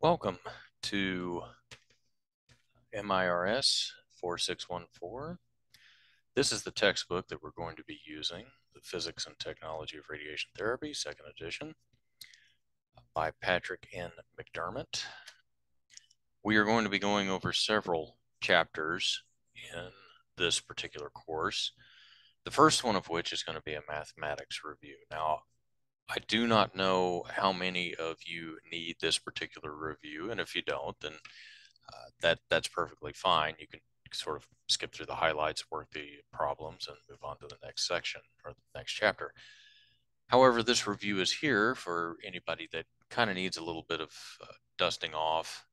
Welcome to MIRS 4614. This is the textbook that we're going to be using, The Physics and Technology of Radiation Therapy, second edition, by Patrick N. McDermott. We are going to be going over several chapters in this particular course, the first one of which is going to be a mathematics review. Now, I do not know how many of you need this particular review, and if you don't, then that's perfectly fine. You can sort of skip through the highlights, work the problems, and move on to the next section or the next chapter. However, this review is here for anybody that kind of needs a little bit of dusting off,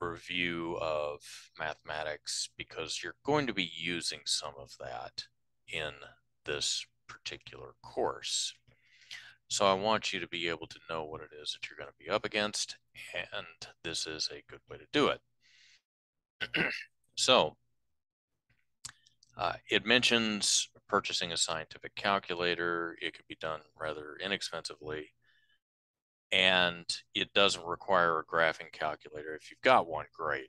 review of mathematics, because you're going to be using some of that in this particular course. So I want you to be able to know what it is that you're going to be up against, and this is a good way to do it. So it mentions purchasing a scientific calculator. It can be done rather inexpensively, and it doesn't require a graphing calculator. If you've got one, great,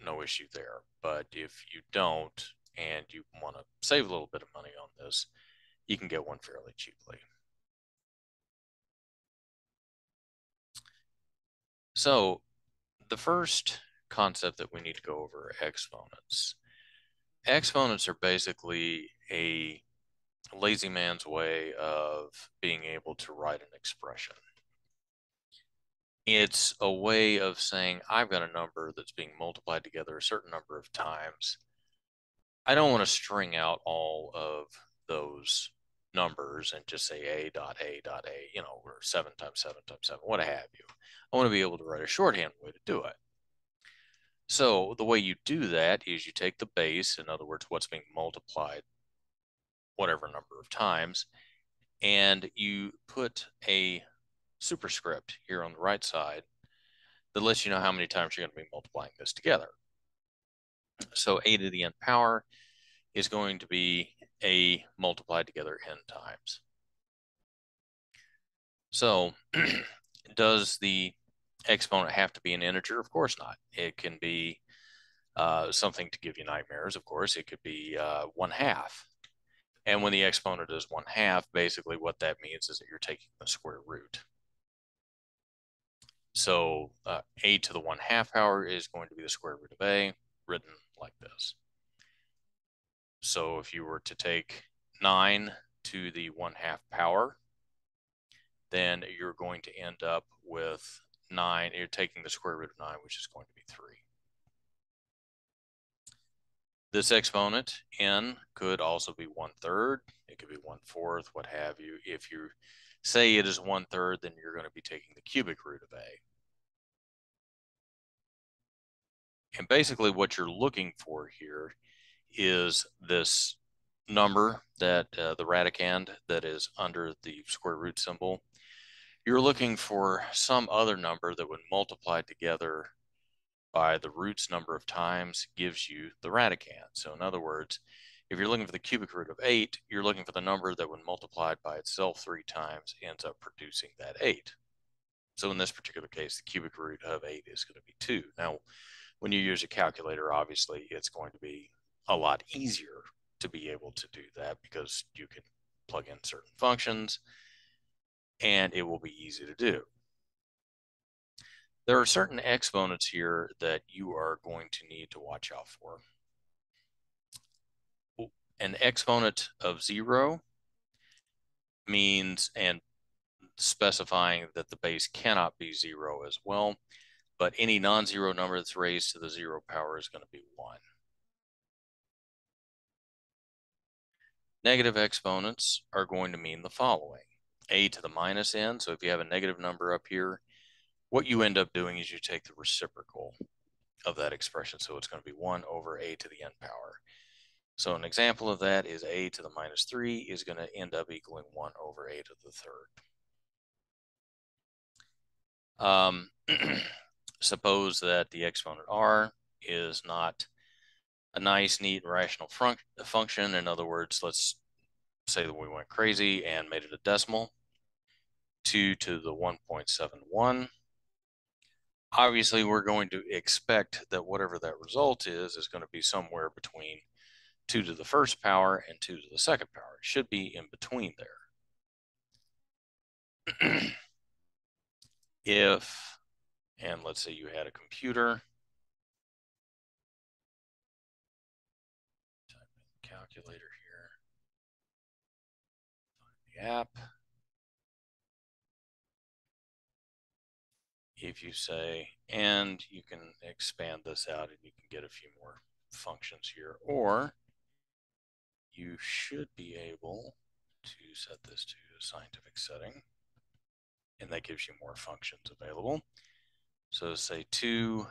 no issue there. But if you don't and you want to save a little bit of money on this, you can get one fairly cheaply. So the first concept that we need to go over are exponents. Exponents are basically a lazy man's way of being able to write an expression. It's a way of saying, I've got a number that's being multiplied together a certain number of times. I don't want to string out all of those numbers and just say a dot a dot a, you know, or 7 times 7 times 7, what have you. I want to be able to write a shorthand way to do it. So the way you do that is you take the base, in other words, what's being multiplied whatever number of times, and you put a superscript here on the right side that lets you know how many times you're going to be multiplying this together. So a to the n power is going to be a multiplied together n times. So does the exponent have to be an integer? Of course not. It can be something to give you nightmares, of course. It could be 1/2. And when the exponent is 1/2, basically what that means is that you're taking the square root. So a to the 1/2 power is going to be the square root of a, written like this. So if you were to take 9 to the 1/2 power, then you're going to end up with 9. You're taking the square root of 9, which is going to be 3. This exponent, n, could also be 1/3. It could be 1/4, what have you. If you say it is 1/3, then you're going to be taking the cubic root of a. And basically what you're looking for here is this number that the radicand that is under the square root symbol. You're looking for some other number that when multiplied together by the root's number of times gives you the radicand. So in other words, if you're looking for the cubic root of 8, you're looking for the number that when multiplied by itself 3 times ends up producing that 8. So in this particular case, the cubic root of 8 is going to be 2. Now, when you use a calculator, obviously it's going to be a lot easier to be able to do that because you can plug in certain functions and it will be easy to do. There are certain exponents here that you are going to need to watch out for. An exponent of 0 means, and specifying that the base cannot be 0 as well, but any non-zero number that's raised to the 0 power is going to be 1. Negative exponents are going to mean the following. A to the minus n, so if you have a negative number up here, what you end up doing is you take the reciprocal of that expression, so it's going to be 1 over a to the n power. So an example of that is a to the minus 3 is going to end up equaling 1 over a to the third. Suppose that the exponent r is not a nice, neat, rational function. In other words, let's say that we went crazy and made it a decimal. 2 to the 1.71 obviously we're going to expect that whatever that result is going to be somewhere between 2 to the first power and 2 to the second power. It should be in between there. If, and let's say you had a computer, type in the calculator here, find the app. If you say, and you can expand this out and you can get a few more functions here, or you should be able to set this to a scientific setting, and that gives you more functions available. So say 2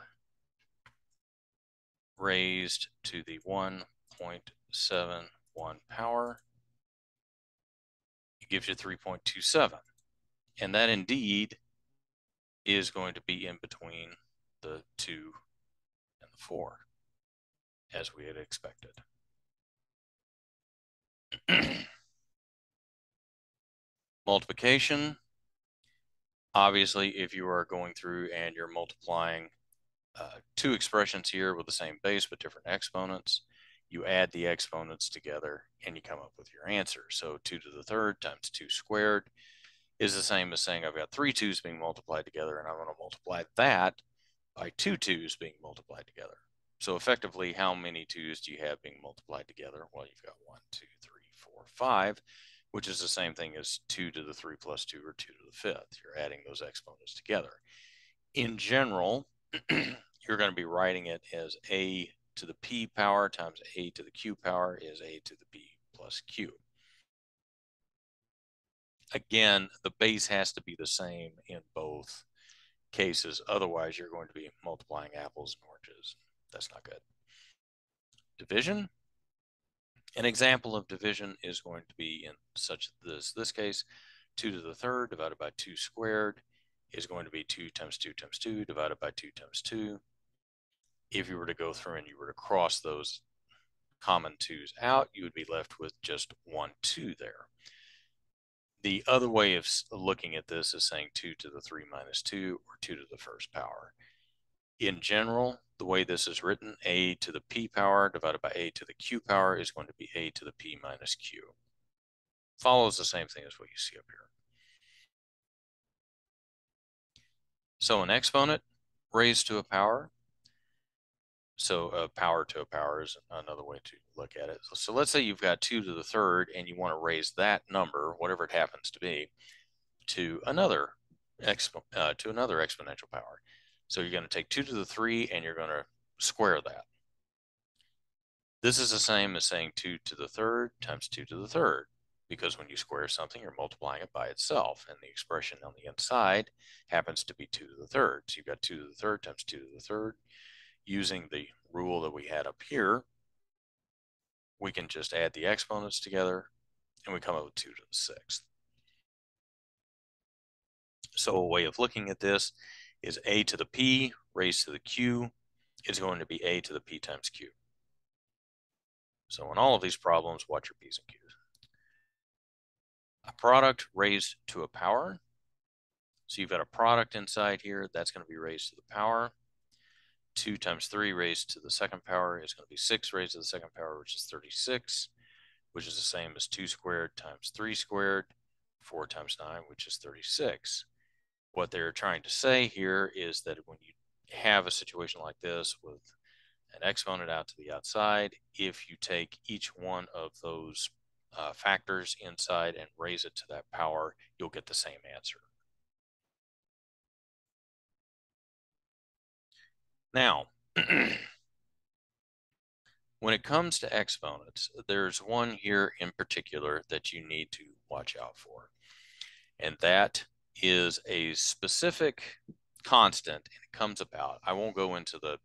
raised to the 1.71 power, it gives you 3.27. And that indeed is going to be in between the 2 and the 4, as we had expected. Multiplication. Obviously, if you are going through and you're multiplying two expressions here with the same base but different exponents, you add the exponents together and you come up with your answer. So 2 to the third times 2 squared is the same as saying I've got 3 2's being multiplied together, and I'm going to multiply that by 2 2's being multiplied together. So effectively, how many 2's do you have being multiplied together? Well, you've got 1, 2, 3, 4, 5, which is the same thing as 2 to the 3 plus 2, or 2 to the 5th. You're adding those exponents together. In general, you're going to be writing it as a to the p power times a to the q power is a to the b plus q. Again, the base has to be the same in both cases. Otherwise, you're going to be multiplying apples and oranges. That's not good. Division. An example of division is going to be in such this case, 2 to the third divided by 2 squared is going to be 2 times 2 times 2 divided by 2 times 2. If you were to go through and you were to cross those common 2's out, you would be left with just 1 2 there. The other way of looking at this is saying 2 to the 3 minus 2, or 2 to the first power. In general, the way this is written, a to the p power divided by a to the q power is going to be a to the p minus q. Follows the same thing as what you see up here. So an exponent raised to a power. So a power to a power is another way to look at it. So let's say you've got 2 to the third and you want to raise that number, whatever it happens to be, to another exponential power. So you're going to take 2 to the 3 and you're going to square that. This is the same as saying 2 to the third times 2 to the third, because when you square something, you're multiplying it by itself, and the expression on the inside happens to be 2 to the third. So you've got 2 to the third times 2 to the third. Using the rule that we had up here, we can just add the exponents together, and we come up with 2 to the sixth. So a way of looking at this is a to the p raised to the q is going to be a to the p times q. So in all of these problems, watch your p's and q's. A product raised to a power. So you've got a product inside here, that's going to be raised to the power. 2 times 3 raised to the second power is going to be 6 raised to the second power, which is 36, which is the same as 2 squared times 3 squared, 4 times 9, which is 36. What they're trying to say here is that when you have a situation like this with an exponent out to the outside, if you take each one of those factors inside and raise it to that power, you'll get the same answer. Now, when it comes to exponents, there's one here in particular that you need to watch out for, and that is a specific constant, and it comes about. I won't go into the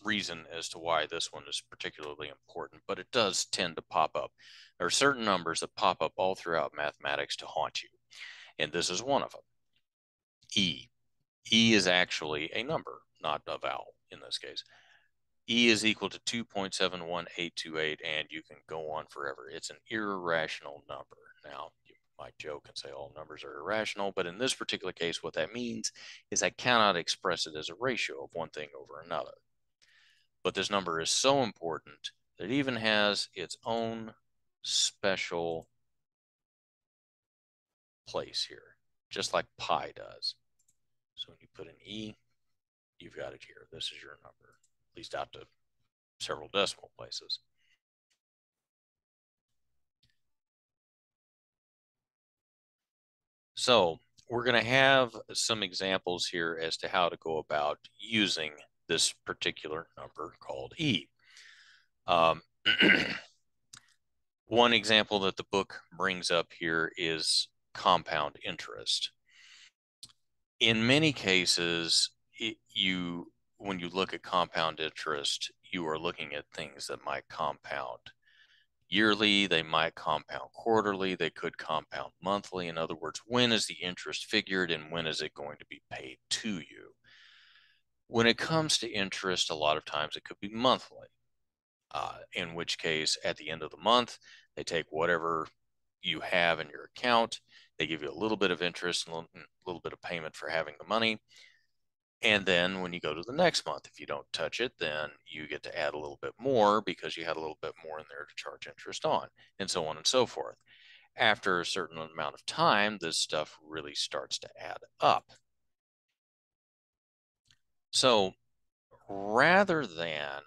reason as to why this one is particularly important, but it does tend to pop up. There are certain numbers that pop up all throughout mathematics to haunt you, and this is one of them. E. E is actually a number, not a vowel in this case. E is equal to 2.71828, and you can go on forever. It's an irrational number. Now, you might joke and say all numbers are irrational, but in this particular case, what that means is I cannot express it as a ratio of one thing over another. But this number is so important that it even has its own special place here, just like pi does. So when you put an E, you've got it here. This is your number, at least out to several decimal places. So we're going to have some examples here as to how to go about using this particular number called E. One example that the book brings up here is compound interest. In many cases, when you look at compound interest, you are looking at things that might compound yearly, they might compound quarterly, they could compound monthly. In other words, when is the interest figured and when is it going to be paid to you? When it comes to interest, a lot of times it could be monthly, in which case at the end of the month, they take whatever you have in your account, they give you a little bit of interest and a little bit of payment for having the money. And then when you go to the next month, if you don't touch it, then you get to add a little bit more because you had a little bit more in there to charge interest on, and so on and so forth. After a certain amount of time, this stuff really starts to add up. So rather than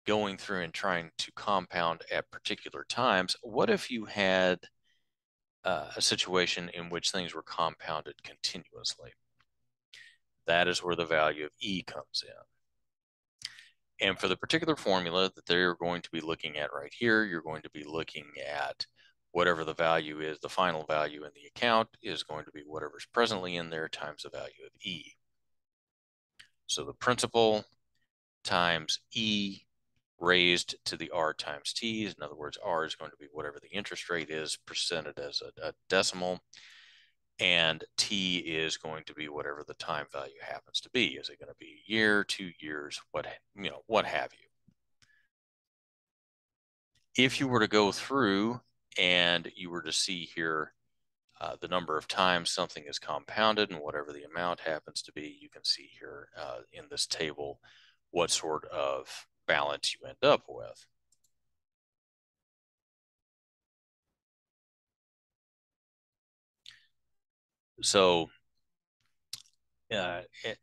going through and trying to compound at particular times, what if you had a situation in which things were compounded continuously? That is where the value of E comes in. And for the particular formula that they're going to be looking at right here, you're going to be looking at whatever the value is, the final value in the account is going to be whatever's presently in there times the value of E. So the principal times E raised to the R times T. In other words, R is going to be whatever the interest rate is presented as a decimal. And T is going to be whatever the time value happens to be. Is it going to be a year, 2 years, what have you? If you were to go through and you were to see here the number of times something is compounded and whatever the amount happens to be, you can see here in this table what sort of balance you end up with. So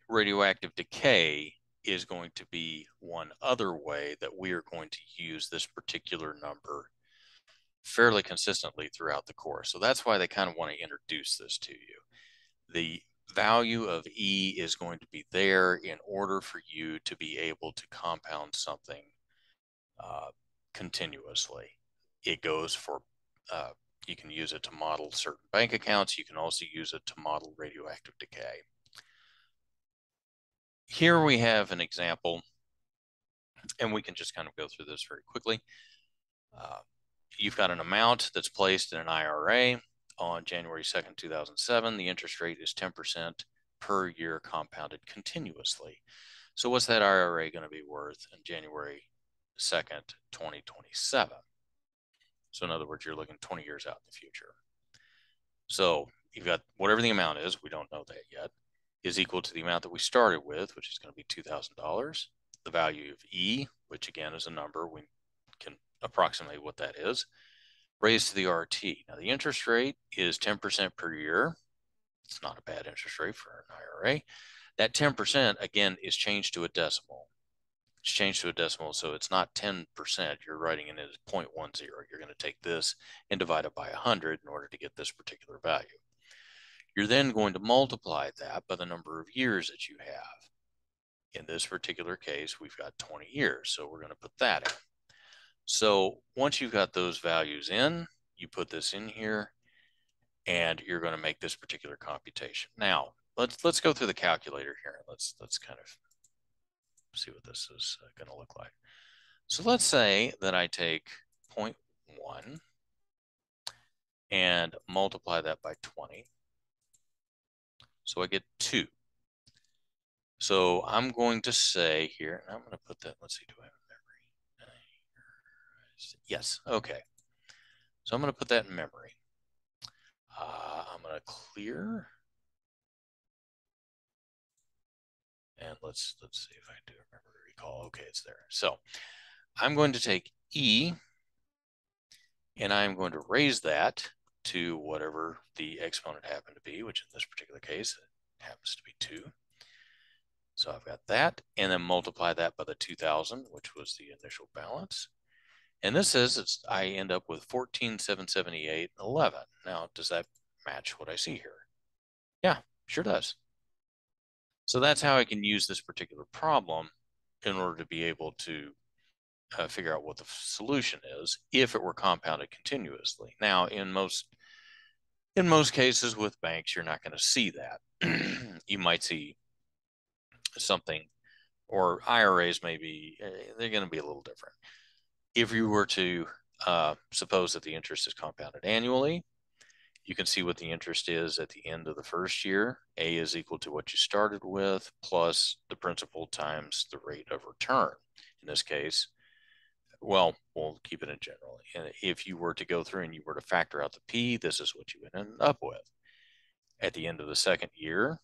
radioactive decay is going to be one other way that we are going to use this particular number fairly consistently throughout the course. So that's why they kind of want to introduce this to you. The value of E is going to be there in order for you to be able to compound something continuously. It goes for, you can use it to model certain bank accounts. You can also use it to model radioactive decay. Here we have an example, and we can just kind of go through this very quickly. You've got an amount that's placed in an IRA on January 2nd, 2007. The interest rate is 10% per year compounded continuously. So what's that IRA going to be worth in January 2nd, 2027? So in other words, you're looking 20 years out in the future. So you've got whatever the amount is, we don't know that yet, is equal to the amount that we started with, which is going to be $2,000. The value of E, which again is a number, we can approximate what that is, raised to the RT. Now the interest rate is 10% per year. It's not a bad interest rate for an IRA. That 10% again is changed to a decimal. It's changed to a decimal, so it's not 10%. You're writing it as 0.10. You're going to take this and divide it by 100 in order to get this particular value. You're then going to multiply that by the number of years that you have. In this particular case, we've got 20 years, so we're going to put that in. So once you've got those values in, you put this in here, and you're going to make this particular computation. Now, let's go through the calculator here. Let's kind of see what this is going to look like. So let's say that I take 0.1 and multiply that by 20. So I get 2. So I'm going to say here, and I'm going to put that, let's see, do I have a memory? Yes, okay. So I'm going to put that in memory. I'm going to clear. And let's see if I do remember to recall. Okay, it's there. So I'm going to take E, and I'm going to raise that to whatever the exponent happened to be, which in this particular case, it happens to be 2. So I've got that, and then multiply that by the 2,000, which was the initial balance. And this says I end up with 14,778.11. Now, does that match what I see here? Yeah, sure does. So that's how I can use this particular problem in order to be able to figure out what the solution is if it were compounded continuously. Now, in most cases with banks, you're not going to see that. You might see something, or IRAs maybe, they're going to be a little different. If you were to suppose that the interest is compounded annually, you can see what the interest is at the end of the first year. A is equal to what you started with plus the principal times the rate of return. In this case, well, we'll keep it in general. And if you were to go through and you were to factor out the P, this is what you would end up with. At the end of the second year,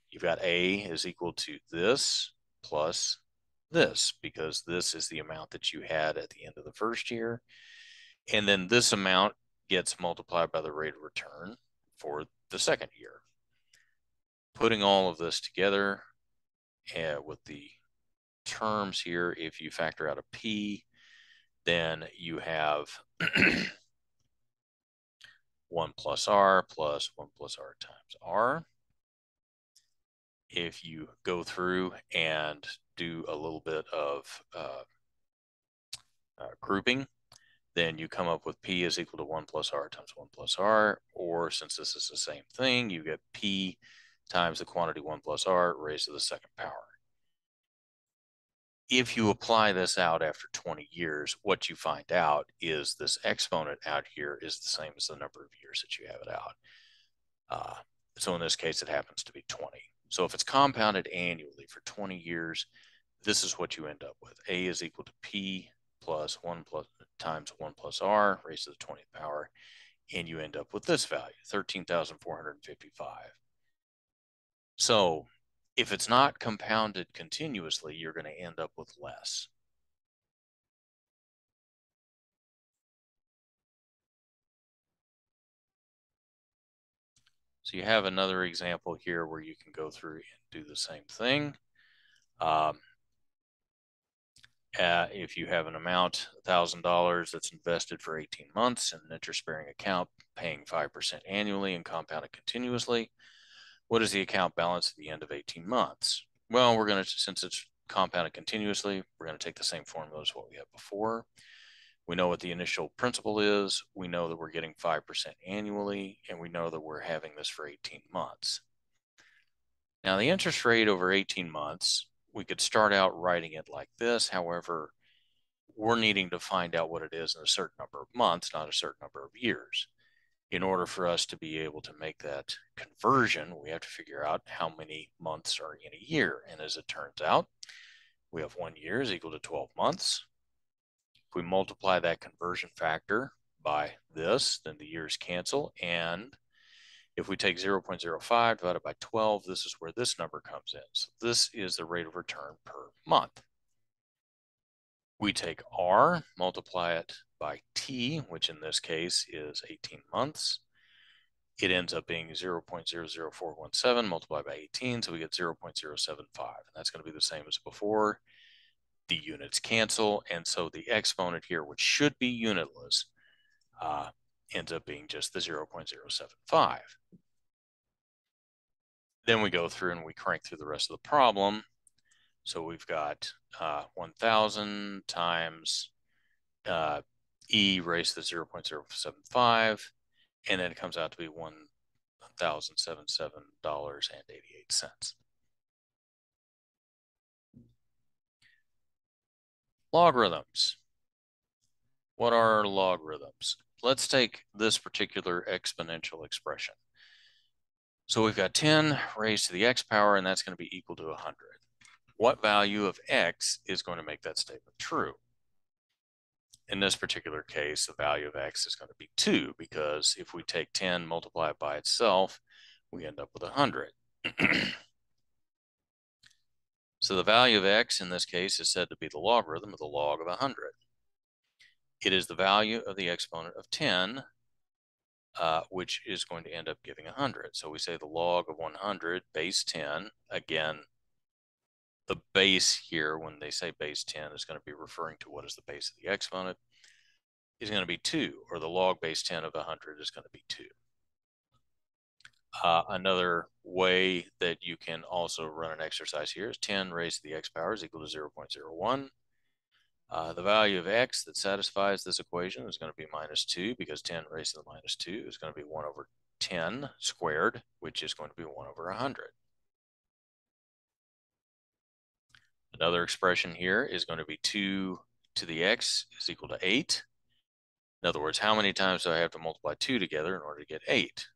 you've got A is equal to this plus this, because this is the amount that you had at the end of the first year. And then this amount gets multiplied by the rate of return for the second year. Putting all of this together with the terms here, if you factor out a P, then you have 1 plus R plus 1 plus R times R. If you go through and do a little bit of grouping, then you come up with P is equal to 1 plus R times 1 plus R, or since this is the same thing, you get P times the quantity 1 plus R raised to the second power. If you apply this out after 20 years, what you find out is this exponent out here is the same as the number of years that you have it out. So in this case, it happens to be 20. So if it's compounded annually for 20 years, this is what you end up with. A is equal to P plus 1 plus times 1 plus R raised to the 20th power, and you end up with this value, 13,455. So if it's not compounded continuously, you're going to end up with less. So you have another example here where you can go through and do the same thing. If you have an amount, $1,000 that's invested for 18 months in an interest-bearing account, paying 5% annually and compounded continuously, what is the account balance at the end of 18 months? Well, we're going to, since it's compounded continuously, we're going to take the same formula as what we had before. We know what the initial principal is. We know that we're getting 5% annually, and we know that we're having this for 18 months. Now, the interest rate over 18 months, we could start out writing it like this. However, we're needing to find out what it is in a certain number of months, not a certain number of years. In order for us to be able to make that conversion, we have to figure out how many months are in a year. And as it turns out, we have 1 year is equal to 12 months. If we multiply that conversion factor by this, then the years cancel. And if we take 0.05 divided by 12, this is where this number comes in. So this is the rate of return per month. We take R, multiply it by T, which in this case is 18 months. It ends up being 0.00417 multiplied by 18, so we get 0.075. And that's going to be the same as before. The units cancel, and so the exponent here, which should be unitless, ends up being just the 0.075. Then we go through and we crank through the rest of the problem. So we've got 1,000 times E raised to 0.075, and then it comes out to be $1,077.88. Logarithms. What are logarithms? Let's take this particular exponential expression. So we've got 10 raised to the x power, and that's going to be equal to 100. What value of x is going to make that statement true? in this particular case, the value of x is going to be 2, because if we take 10, multiply it by itself, we end up with 100. So the value of x in this case is said to be the logarithm of the log of 100. It is the value of the exponent of 10, which is going to end up giving 100. So we say the log of 100 base 10. Again, the base here, when they say base 10, is going to be referring to what is the base of the exponent, is going to be 2, or the log base 10 of 100 is going to be 2. Another way that you can also run an exercise here is 10 raised to the x power is equal to 0.01. The value of x that satisfies this equation is going to be minus 2, because 10 raised to the minus 2 is going to be 1 over 10 squared, which is going to be 1 over 100. Another expression here is going to be 2 to the x is equal to 8. In other words, how many times do I have to multiply 2 together in order to get 8?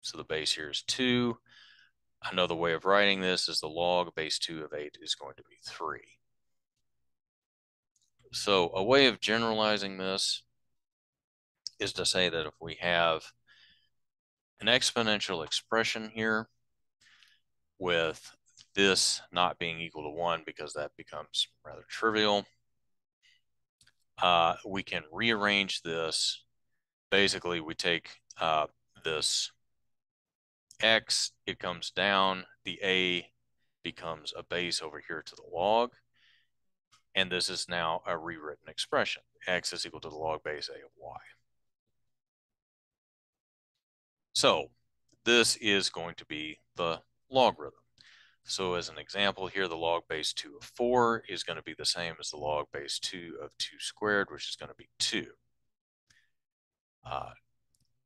So the base here is 2. Another way of writing this is the log base 2 of 8 is going to be 3. So a way of generalizing this is to say that if we have an exponential expression here with this not being equal to 1, because that becomes rather trivial, we can rearrange this. Basically, we take this x, it comes down, the a becomes a base over here to the log, and this is now a rewritten expression. X is equal to the log base a of y. So this is going to be the logarithm. So as an example here, the log base 2 of 4 is going to be the same as the log base 2 of 2 squared, which is going to be 2.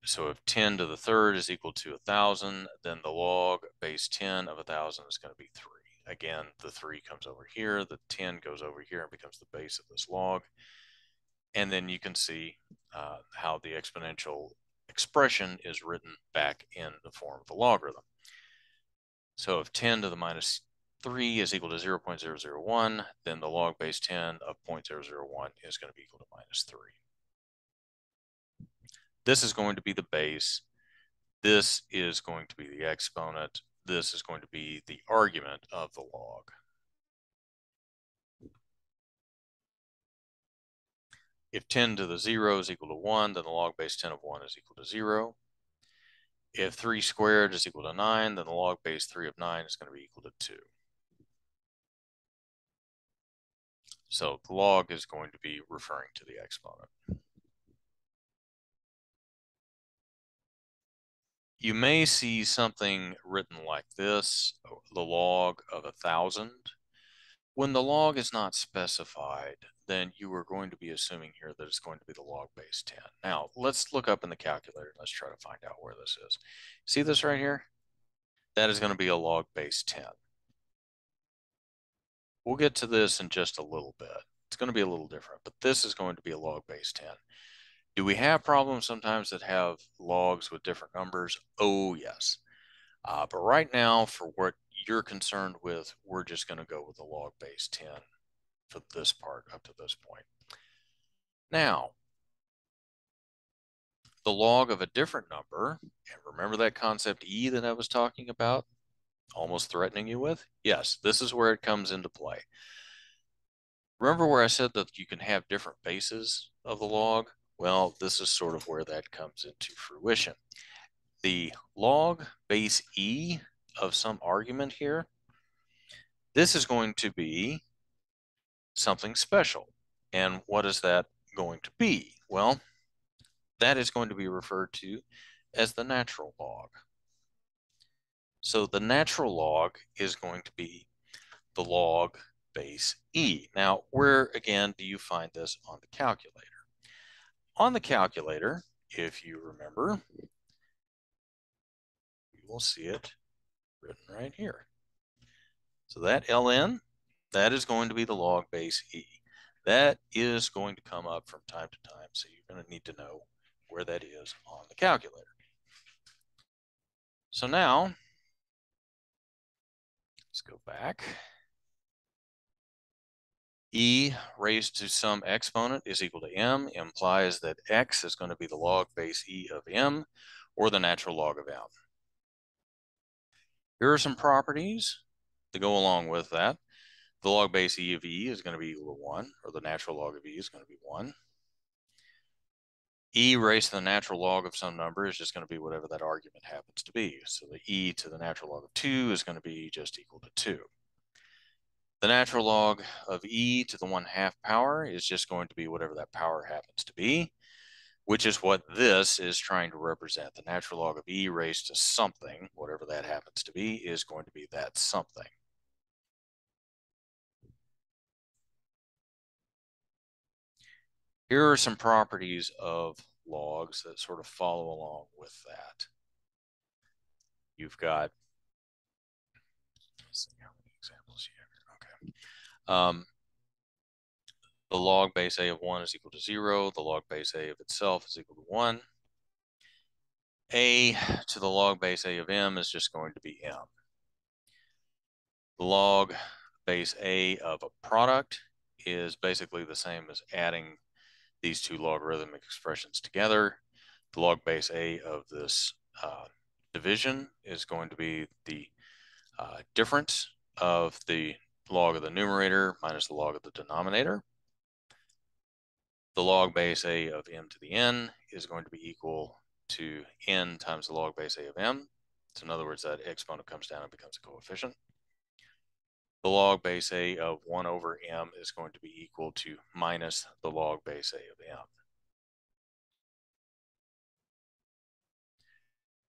So if 10 to the third is equal to 1,000, then the log base 10 of 1,000 is going to be 3. Again, the 3 comes over here, the 10 goes over here and becomes the base of this log. And then you can see how the exponential expression is written back in the form of a logarithm. So if 10 to the minus 3 is equal to 0.001, then the log base 10 of 0.001 is going to be equal to minus 3. This is going to be the base. This is going to be the exponent. This is going to be the argument of the log. If 10 to the 0 is equal to 1, then the log base 10 of 1 is equal to 0. If 3 squared is equal to 9, then the log base 3 of 9 is going to be equal to 2. So the log is going to be referring to the exponent. You may see something written like this, the log of 1,000. When the log is not specified, then you are going to be assuming here that it's going to be the log base 10. Now, let's look up in the calculator. Let's try to find out where this is. See this right here? That is going to be a log base 10. We'll get to this in just a little bit. It's going to be a little different, but this is going to be a log base 10. Do we have problems sometimes that have logs with different numbers? Oh, yes. But right now, for what you're concerned with, we're just going to go with the log base 10 for this part up to this point. Now, the log of a different number, and remember that concept E that I was talking about, almost threatening you with? Yes, this is where it comes into play. Remember where I said that you can have different bases of the log? Well, this is sort of where that comes into fruition. The log base E of some argument here, this is going to be something special. And what is that going to be? Well, that is going to be referred to as the natural log. So the natural log is going to be the log base E. Now, where again do you find this on the calculator? On the calculator, if you remember, you will see it written right here. So that ln, that is going to be the log base E. That is going to come up from time to time, so you're going to need to know where that is on the calculator. So now, let's go back. E raised to some exponent is equal to m implies that x is going to be the log base e of m, or the natural log of m. Here are some properties to go along with that. The log base e of e is going to be equal to 1, or the natural log of e is going to be 1. E raised to the natural log of some number is just going to be whatever that argument happens to be. So the e to the natural log of 2 is going to be just equal to 2. The natural log of e to the 1/2 power is just going to be whatever that power happens to be, which is what this is trying to represent. The natural log of e raised to something, whatever that happens to be, is going to be that something. Here are some properties of logs that sort of follow along with that. You've got, let's see how many examples you have here. Okay. The log base a of 1 is equal to 0. The log base a of itself is equal to 1. A to the log base a of m is just going to be m. The log base a of a product is basically the same as adding these two logarithmic expressions together. The log base a of this division is going to be the difference of the log of the numerator minus the log of the denominator. The log base a of m to the n is going to be equal to n times the log base a of m. So in other words, that exponent comes down and becomes a coefficient. The log base a of 1 over m is going to be equal to minus the log base a of m.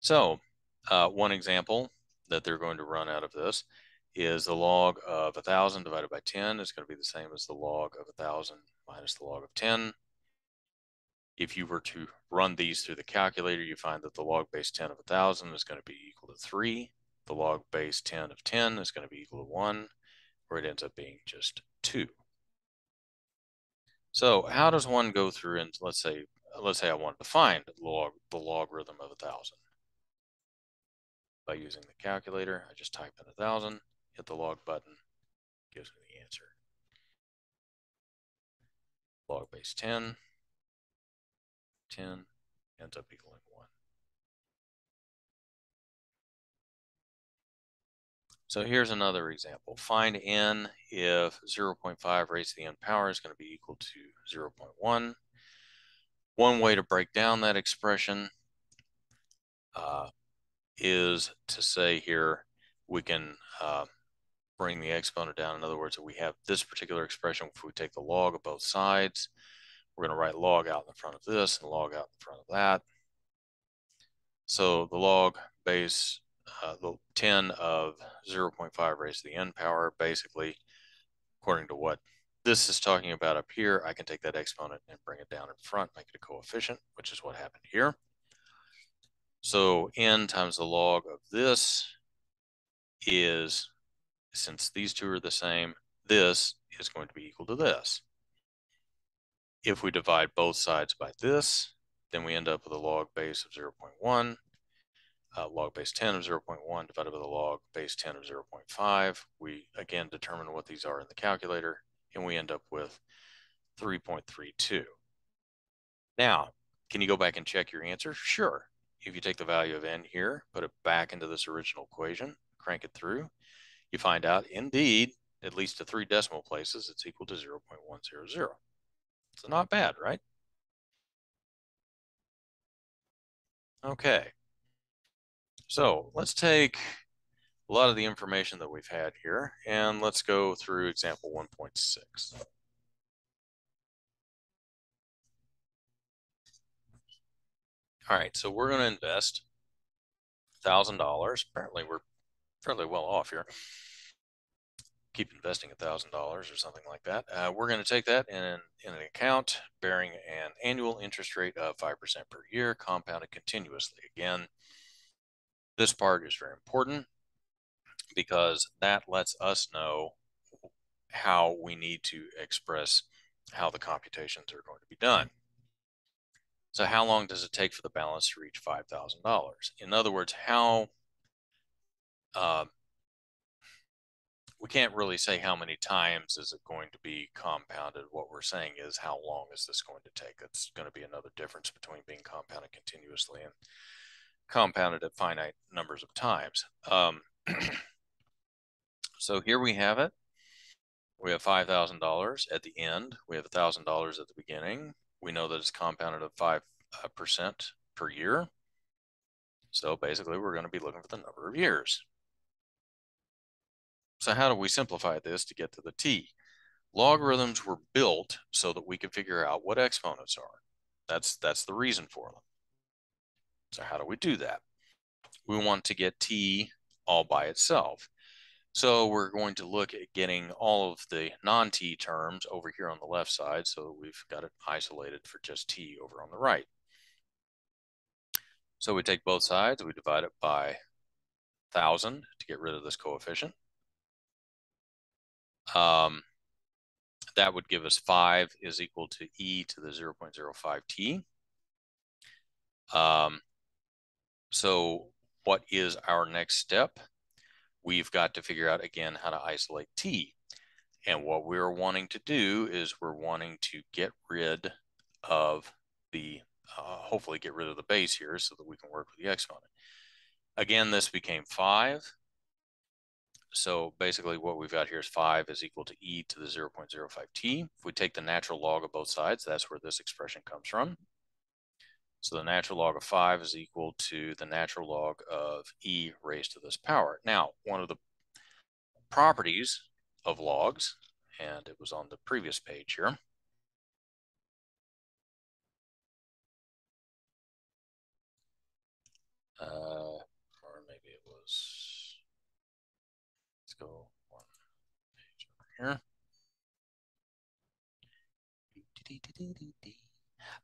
So one example that they're going to run out of this is the log of 1,000 divided by 10 is going to be the same as the log of 1,000 minus the log of 10. If you were to run these through the calculator, you find that the log base 10 of 1,000 is going to be equal to 3. The log base 10 of 10 is going to be equal to 1, or it ends up being just 2. So how does one go through and let's say I wanted to find the logarithm of 1,000. By using the calculator, I just type in 1,000, hit the log button, gives me the answer. Log base 10 ends up equaling 1. So here's another example. Find n if 0.5 raised to the n power is going to be equal to 0.1. One way to break down that expression is to say here we can bring the exponent down. In other words, if we have this particular expression, if we take the log of both sides, we're going to write log out in front of this and log out in front of that. So the log base, the 10 of 0.5 raised to the n power, basically, according to what this is talking about up here, I can take that exponent and bring it down in front, make it a coefficient, which is what happened here. So n times the log of this is, since these two are the same, this is going to be equal to this. If we divide both sides by this, then we end up with a log base of 0.1. Log base 10 of 0.1 divided by the log base 10 of 0.5. We again determine what these are in the calculator, and we end up with 3.32. Now, can you go back and check your answer? Sure. If you take the value of n here, put it back into this original equation, crank it through, you find out, indeed, at least to 3 decimal places, it's equal to 0.100. So not bad, right? Okay. So let's take a lot of the information that we've had here, and let's go through example 1.6. All right, so we're going to invest $1,000. Apparently, we're fairly well off here. Keep investing $1,000 or something like that. We're going to take that in an account bearing an annual interest rate of 5% per year, compounded continuously. Again, this part is very important because that lets us know how we need to express how the computations are going to be done. So how long does it take for the balance to reach $5,000? In other words, how we can't really say how many times is it going to be compounded. What we're saying is how long is this going to take. It's going to be another difference between being compounded continuously and compounded at finite numbers of times. So here we have it. We have $5,000 at the end. We have $1,000 at the beginning. We know that it's compounded at 5% per year. So basically, we're going to be looking for the number of years. So how do we simplify this to get to the t? Logarithms were built so that we could figure out what exponents are. That's the reason for them. So how do we do that? We want to get t all by itself. So we're going to look at getting all of the non-t terms over here on the left side, so we've got it isolated for just t over on the right. So we take both sides, we divide it by 1,000 to get rid of this coefficient. That would give us 5 is equal to e to the 0.05t. So what is our next step? We've got to figure out, again, how to isolate t. And what we're wanting to do is we're wanting to get rid of the, hopefully get rid of the base here so that we can work with the exponent. Again, this became 5. So basically what we've got here is 5 is equal to e to the 0.05t. If we take the natural log of both sides, that's where this expression comes from. So the natural log of 5 is equal to the natural log of e raised to this power. Now, one of the properties of logs, and it was on the previous page here, or maybe it was, let's go one page over here.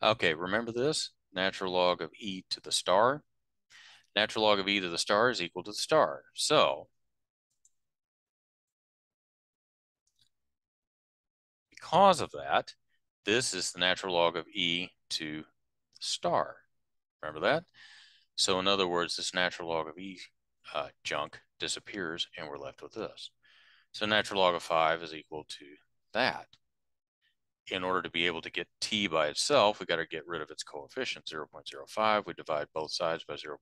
Okay, remember this? Natural log of e to the star. Natural log of e to the star is equal to the star. So, because of that, this is the natural log of e to the star. Remember that? So in other words, this natural log of e junk disappears and we're left with this. So natural log of 5 is equal to that. In order to be able to get t by itself, we got to get rid of its coefficient, 0.05. We divide both sides by 0.05,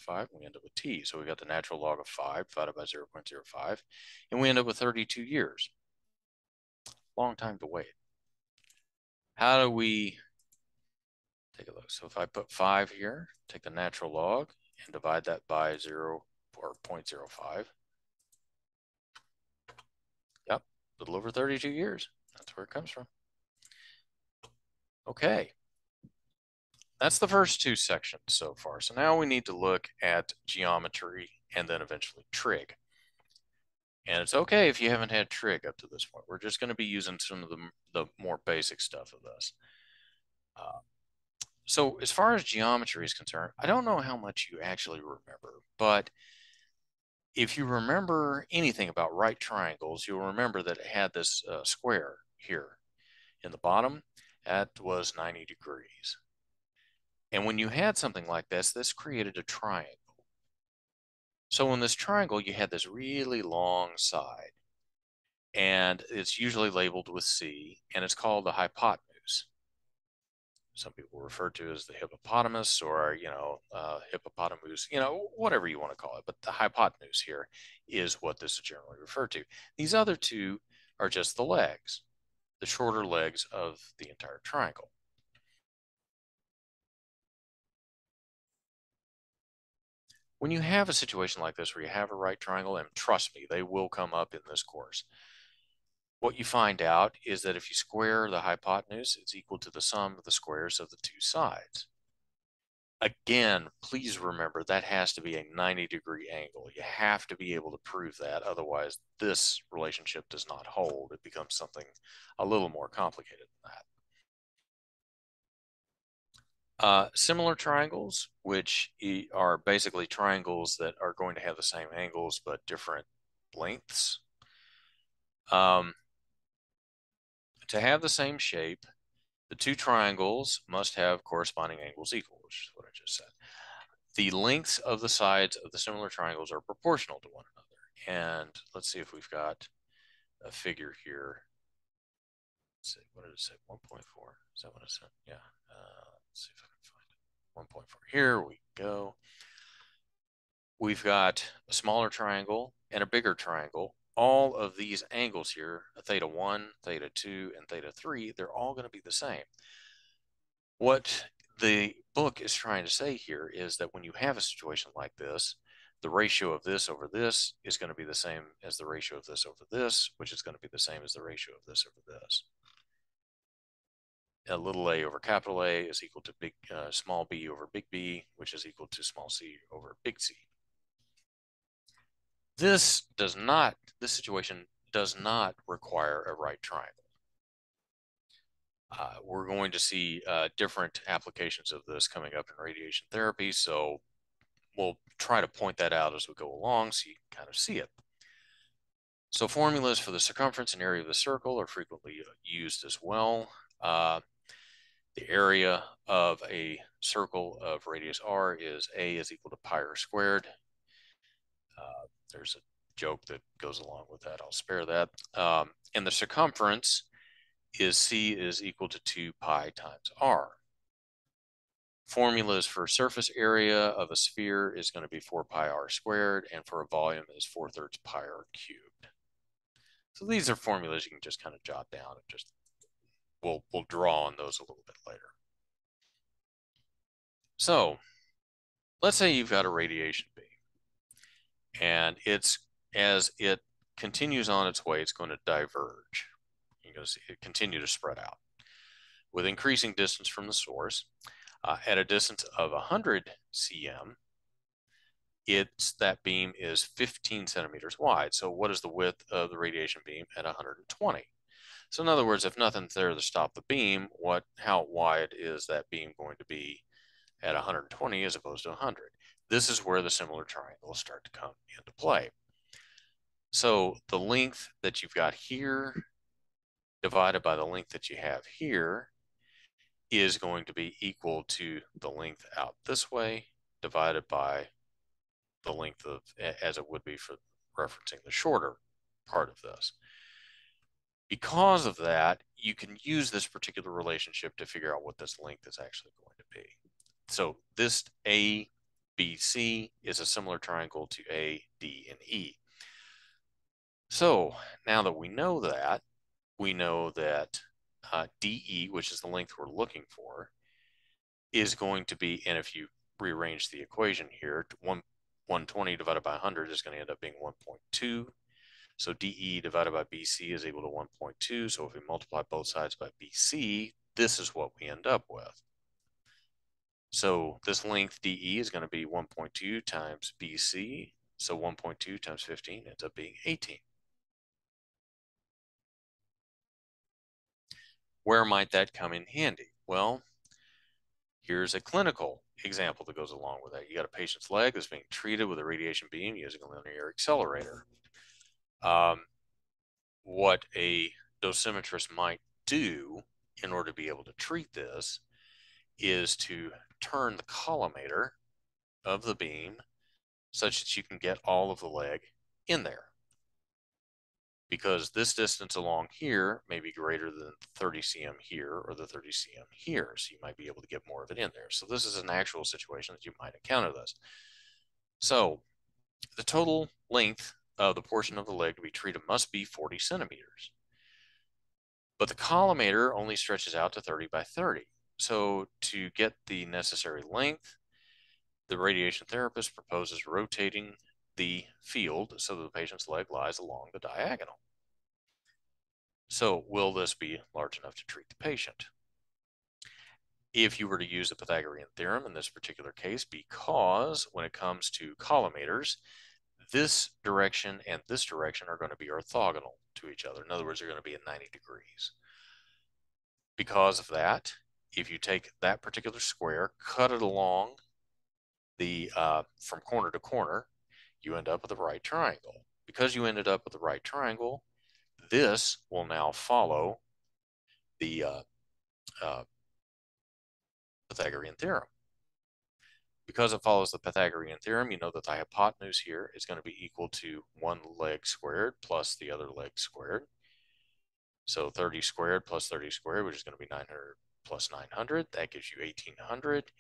and we end up with t. So we got the natural log of 5 divided by 0.05, and we end up with 32 years. Long time to wait. How do we take a look? So if I put 5 here, take the natural log and divide that by 0 or 0.05. Yep, a little over 32 years. That's where it comes from. Okay, that's the first two sections so far. So now we need to look at geometry and then eventually trig. And it's okay if you haven't had trig up to this point. We're just going to be using some of the more basic stuff of this. So as far as geometry is concerned, I don't know how much you actually remember, but if you remember anything about right triangles, you'll remember that it had this square here in the bottom. That was 90 degrees. And when you had something like this created a triangle. So in this triangle, you had this really long side, and it's usually labeled with C, and it's called the hypotenuse. Some people refer to it as the hippopotamus or, hippopotamus, whatever you want to call it. But the hypotenuse here is what this is generally referred to. These other two are just the legs, the shorter legs of the entire triangle. When you have a situation like this where you have a right triangle, and trust me, they will come up in this course, what you find out is that if you square the hypotenuse, it's equal to the sum of the squares of the two sides. Again, please remember that has to be a 90-degree angle. You have to be able to prove that. Otherwise, this relationship does not hold. It becomes something a little more complicated than that. Similar triangles, which are basically triangles that are going to have the same angles but different lengths. To have the same shape, the two triangles must have corresponding angles equal, which is what I just said. The lengths of the sides of the similar triangles are proportional to one another. And let's see if we've got a figure here. Let's see, what did it say? 1.4. Is that what it said? Yeah. Let's see if I can find it. 1.4. Here we go. We've got a smaller triangle and a bigger triangle. All of these angles here, a theta 1, theta 2, and theta 3, they're all going to be the same. What the book is trying to say here is that when you have a situation like this, the ratio of this over this is going to be the same as the ratio of this over this, which is going to be the same as the ratio of this over this. A little a over capital A is equal to small b over big B, which is equal to small c over big C. This situation does not require a right triangle. We're going to see different applications of this coming up in radiation therapy, so we'll try to point that out as we go along so you can kind of see it. So formulas for the circumference and area of the circle are frequently used as well. The area of a circle of radius r is a is equal to pi r squared. There's a joke that goes along with that. I'll spare that. And the circumference is c is equal to 2 pi times r. Formulas for surface area of a sphere is going to be 4 pi r squared, and for a volume is 4/3 pi r cubed. So these are formulas you can just kind of jot down and just we'll draw on those a little bit later. So let's say you've got a radiation beam, and as it continues on its way, it's going to diverge. You're going to see it continue to spread out with increasing distance from the source. At a distance of 100 cm, that beam is 15 centimeters wide. So what is the width of the radiation beam at 120? So in other words, if nothing's there to stop the beam, how wide is that beam going to be at 120 as opposed to 100? This is where the similar triangles start to come into play. So the length that you've got here divided by the length that you have here is going to be equal to the length out this way divided by the length of, as it would be for referencing the shorter part of this. Because of that, you can use this particular relationship to figure out what this length is actually going to be. So this ABC is a similar triangle to A, D, and E. So now that we know that DE, which is the length we're looking for, is going to be, and if you rearrange the equation here, 120 divided by 100 is going to end up being 1.2. So DE divided by BC is equal to 1.2. So if we multiply both sides by BC, this is what we end up with. So this length DE is going to be 1.2 times BC. So 1.2 times 15 ends up being 18. Where might that come in handy? Well, here's a clinical example that goes along with that. You got a patient's leg that's being treated with a radiation beam using a linear accelerator. What a dosimetrist might do in order to be able to treat this is to turn the collimator of the beam such that you can get all of the leg in there. Because this distance along here may be greater than 30 cm here or the 30 cm here, so you might be able to get more of it in there. So this is an actual situation that you might encounter this. So the total length of the portion of the leg to be treated must be 40 centimeters. But the collimator only stretches out to 30 by 30. So to get the necessary length, the radiation therapist proposes rotating the field so that the patient's leg lies along the diagonal. So will this be large enough to treat the patient? If you were to use the Pythagorean theorem in this particular case, because when it comes to collimators, this direction and this direction are going to be orthogonal to each other. In other words, they're going to be at 90 degrees. Because of that, if you take that particular square, cut it along the from corner to corner, you end up with a right triangle. Because you ended up with the right triangle, this will now follow the Pythagorean theorem. Because it follows the Pythagorean theorem, you know that the hypotenuse here is going to be equal to one leg squared plus the other leg squared. So 30 squared plus 30 squared, which is going to be 900 plus 900. That gives you 1800.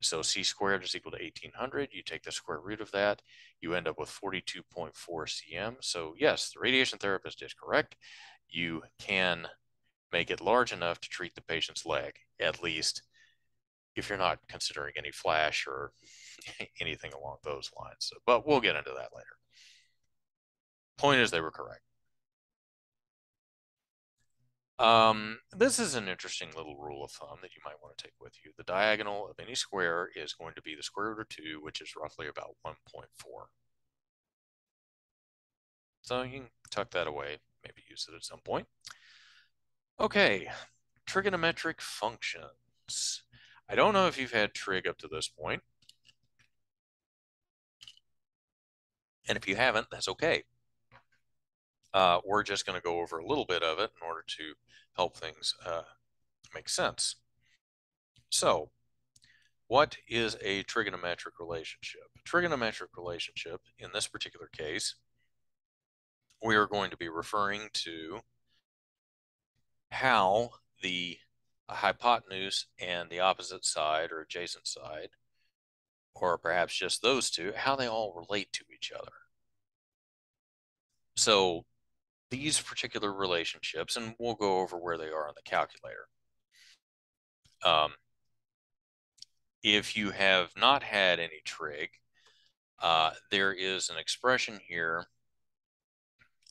So c squared is equal to 1800. You take the square root of that. You end up with 42.4 cm. So yes, the radiation therapist is correct. You can make it large enough to treat the patient's leg, at least if you're not considering any flash or anything along those lines. So, but we'll get into that later. Point is, they were correct. This is an interesting little rule of thumb that you might want to take with you. The diagonal of any square is going to be the square root of 2, which is roughly about 1.4. So you can tuck that away, maybe use it at some point. Okay, trigonometric functions. I don't know if you've had trig up to this point. And if you haven't, that's okay. We're just going to go over a little bit of it in order to help things make sense. So, what is a trigonometric relationship? A trigonometric relationship, in this particular case, we are going to be referring to how the hypotenuse and the opposite side or adjacent side, or perhaps just those two, how they all relate to each other. So these particular relationships, and we'll go over where they are on the calculator. If you have not had any trig, there is an expression here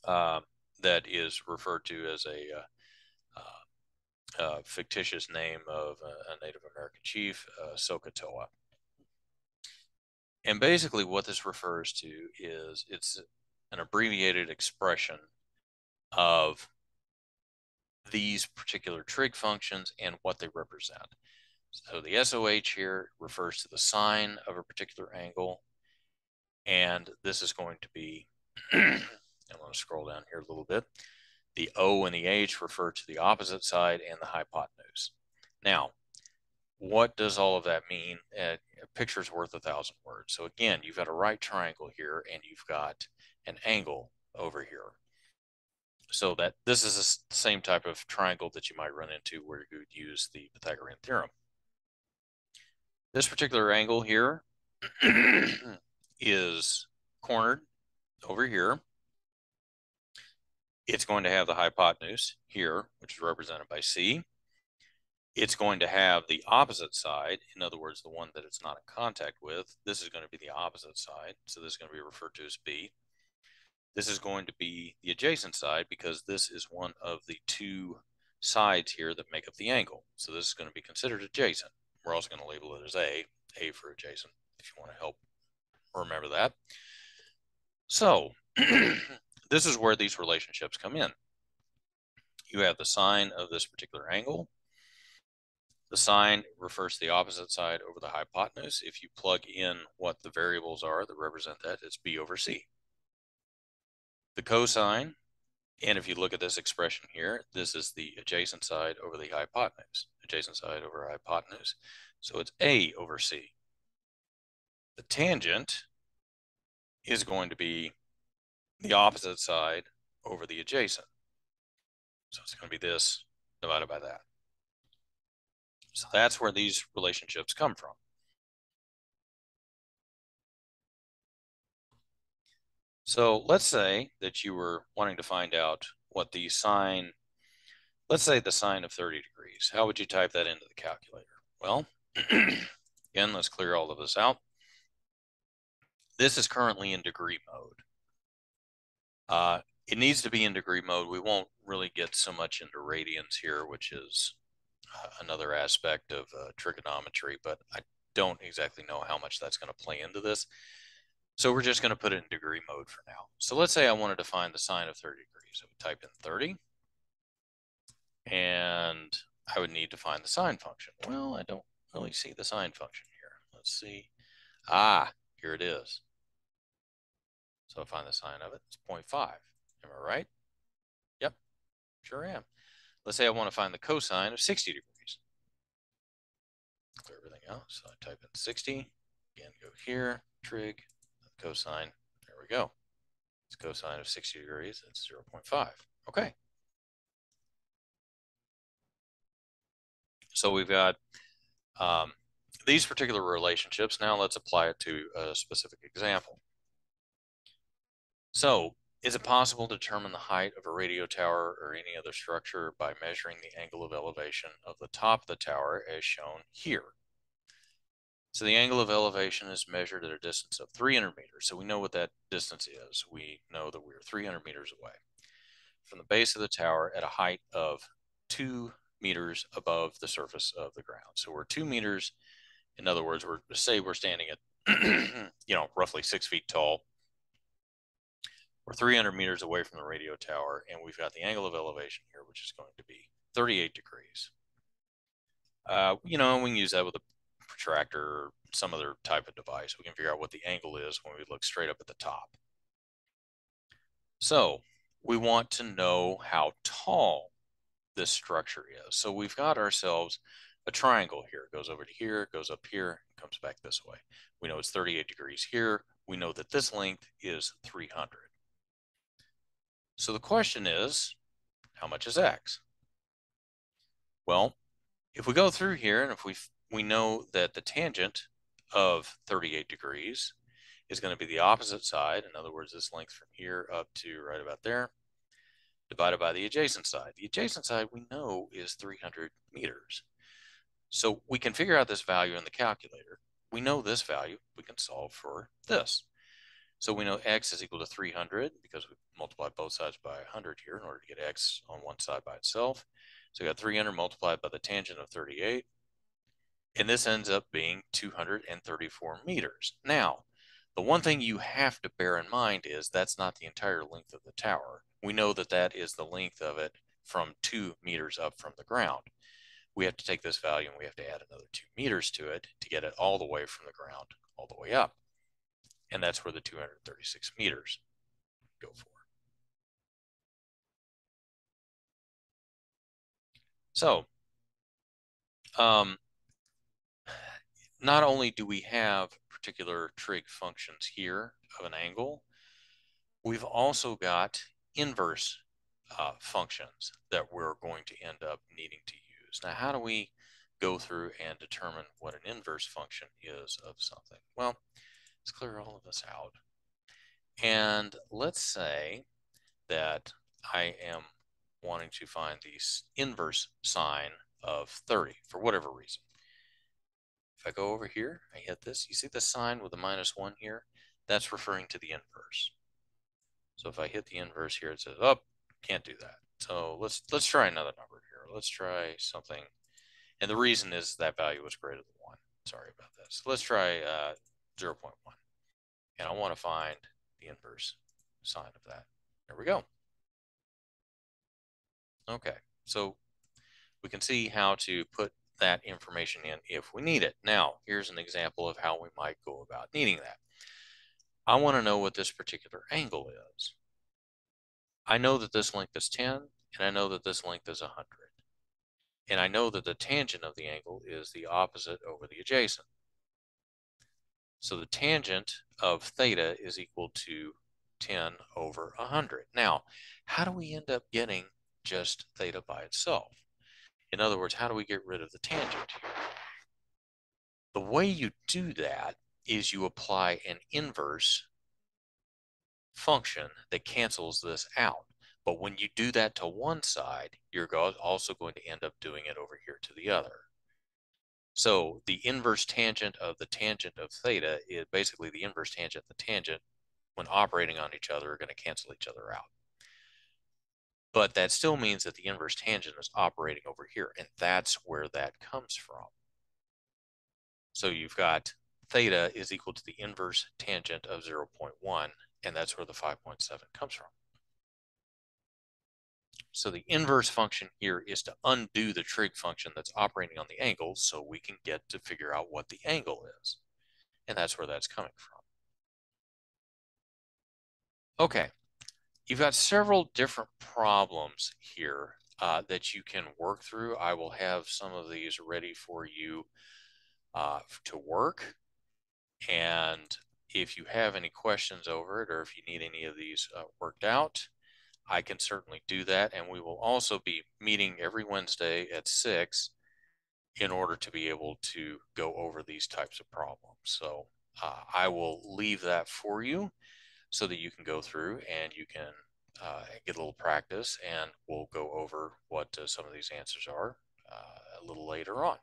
that is referred to as a fictitious name of a Native American chief, Sokotoa. And basically what this refers to is it's an abbreviated expression of these particular trig functions and what they represent. So the SOH here refers to the sine of a particular angle, and this is going to be, I'm going to scroll down here a little bit. The O and the H refer to the opposite side and the hypotenuse. Now, what does all of that mean? A picture's worth 1,000 words. So again, you've got a right triangle here, and you've got an angle over here. So that this is the same type of triangle that you might run into where you would use the Pythagorean theorem. This particular angle here is cornered over here. It's going to have the hypotenuse here, which is represented by C. It's going to have the opposite side, in other words, the one that it's not in contact with. This is going to be the opposite side, so this is going to be referred to as B. This is going to be the adjacent side because this is one of the two sides here that make up the angle. So this is going to be considered adjacent. We're also going to label it as A for adjacent, if you want to help remember that. So this is where these relationships come in. You have the sine of this particular angle. The sine refers to the opposite side over the hypotenuse. If you plug in what the variables are that represent that, it's B over C. The cosine, and if you look at this expression here, this is the adjacent side over the hypotenuse. Adjacent side over hypotenuse. So it's A over C. The tangent is going to be the opposite side over the adjacent. So it's going to be this divided by that. So that's where these relationships come from. So let's say that you were wanting to find out what the sine, let's say the sine of 30 degrees. How would you type that into the calculator? Well, again, let's clear all of this out. This is currently in degree mode. It needs to be in degree mode. We won't really get so much into radians here, which is another aspect of trigonometry, but I don't exactly know how much that's going to play into this. So we're just going to put it in degree mode for now. So let's say I wanted to find the sine of 30 degrees. I would type in 30, and I would need to find the sine function. Well, I don't really see the sine function here. Let's see. Here it is. So I find the sine of it. It's 0.5. Am I right? Yep, sure am. Let's say I want to find the cosine of 60 degrees. Clear everything out. So I type in 60. Again, go here, trig, cosine. There we go. It's cosine of 60 degrees. That's 0.5. Okay. So we've got these particular relationships. Now let's apply it to a specific example. So, is it possible to determine the height of a radio tower or any other structure by measuring the angle of elevation of the top of the tower as shown here? So the angle of elevation is measured at a distance of 300 meters. So we know what that distance is. We know that we're 300 meters away from the base of the tower at a height of 2 meters above the surface of the ground. So we're 2 meters. In other words, we're standing at, roughly 6 feet tall. We're 300 meters away from the radio tower, and we've got the angle of elevation here, which is going to be 38 degrees. We can use that with a protractor or some other type of device. We can figure out what the angle is when we look straight up at the top. So we want to know how tall this structure is. So we've got ourselves a triangle here. It goes over to here, goes up here, and comes back this way. We know it's 38 degrees here. We know that this length is 300. So the question is, how much is x? Well, if we go through here and if we know that the tangent of 38 degrees is going to be the opposite side, in other words, this length from here up to right about there, divided by the adjacent side. The adjacent side we know is 300 meters. So we can figure out this value in the calculator. We know this value, we can solve for this. So we know x is equal to 300 because we multiplied both sides by 100 here in order to get x on one side by itself. So we got 300 multiplied by the tangent of 38. And this ends up being 234 meters. Now, the one thing you have to bear in mind is that's not the entire length of the tower. We know that that is the length of it from 2 meters up from the ground. We have to take this value and we have to add another 2 meters to it to get it all the way from the ground all the way up. And that's where the 236 meters go for. So, not only do we have particular trig functions here of an angle, we've also got inverse functions that we're going to end up needing to use. Now, how do we go through and determine what an inverse function is of something? Well, let's clear all of this out. And let's say that I am wanting to find the inverse sine of 30 for whatever reason. If I go over here, I hit this, you see the sign with the -1 here? That's referring to the inverse. So if I hit the inverse here, it says, oh, can't do that. So let's try another number here. Let's try something. And the reason is that value was greater than 1. Sorry about this. So let's try 0.1. And I want to find the inverse sine of that. There we go. Okay, so we can see how to put that information in if we need it. Now, here's an example of how we might go about needing that. I want to know what this particular angle is. I know that this length is 10, and I know that this length is 100. And I know that the tangent of the angle is the opposite over the adjacent. So the tangent of theta is equal to 10 over 100. Now, how do we end up getting just theta by itself? In other words, how do we get rid of the tangent here? The way you do that is you apply an inverse function that cancels this out. But when you do that to one side, you're also going to end up doing it over here to the other. So the inverse tangent of the tangent of theta is basically the inverse tangent of the tangent when operating on each other are going to cancel each other out. But that still means that the inverse tangent is operating over here, and that's where that comes from. So you've got theta is equal to the inverse tangent of 0.1, and that's where the 5.7 comes from. So the inverse function here is to undo the trig function that's operating on the angle so we can get to figure out what the angle is. And that's where that's coming from. Okay, you've got several different problems here that you can work through. I will have some of these ready for you to work. And if you have any questions over it, or if you need any of these worked out, I can certainly do that. And we will also be meeting every Wednesday at 6 in order to be able to go over these types of problems. So I will leave that for you so that you can go through and you can get a little practice, and we'll go over what some of these answers are a little later on.